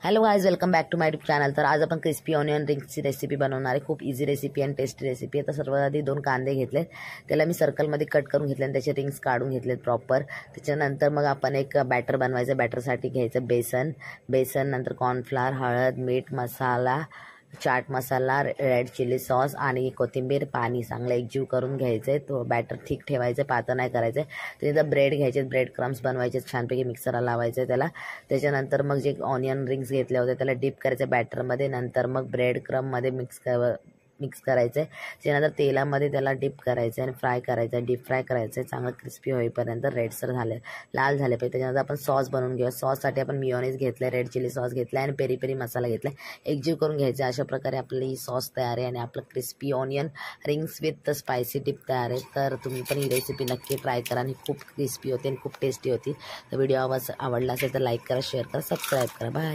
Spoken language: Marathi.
Hello guys, welcome back to my YouTube channel. तर आज आपण क्रिस्पी ऑनियन रिंग्सची रेसिपी बनवणार आहे। खूप इझी रेसिपी आणि टेस्टी रेसिपी आहे। तर सर्वात आधी 2 कांदे घेतलेत, त्याला मी सर्कलमध्ये कट करून घेतले आणि त्याचे रिंग्स काढून घेतलेत प्रॉपर। त्याच्यानंतर मग आपण एक बॅटर बनवायचं। बॅटरसाठी घ्यायचं बेसन नंतर कॉर्नफ्लोअर, हळद, मीठ, मसाला, chaat masala, red chilli sauce आणि कोथिंबीर, पाणी चांगलं एकजीव करून घ्यायचं। तो बॅटर थिक ठेवायचं, पातळ नाही करायचं। त्याच्यात ब्रेड घ्यायचे, ब्रेड क्रम्स बनवायचे, छानपैकी मिक्सरला लावायचं त्याला। त्याच्यानंतर मग जे ऑनियन रिंग्स घेतले होते त्याला डीप करायचं बॅटरमध्ये, नंतर मग ब्रेड क्रममध्ये मिक्स करायचं। त्यानंतर तेलामध्ये त्याला डीप करायचं आणि फ्राय करायचं, डीप फ्राय करायचं चांगलं क्रिस्पी होईपर्यंत, रेडसर झाले, लाल झाले पाहिजे। त्याच्यानंतर आपण सॉस बनवून घेऊ। सॉससाठी आपण मियोनीज घेतलं, रेड चिली सॉस घेतला आणि पेरी पेरी मसाला घेतला, एकजीव करून घ्यायचं। अशा प्रकारे आपली सॉस तयार आहे आणि आपलं crispy onion rings with spicy dip तयार आहे। तर तुम्ही पण ही रेसिपी नक्की ट्राय करा आणि खूप क्रिस्पी होते आणि खूप टेस्टी होती। तर व्हिडिओ आवडला असेल तर लाईक करा, शेअर करा, सबस्क्राईब करा। बाय।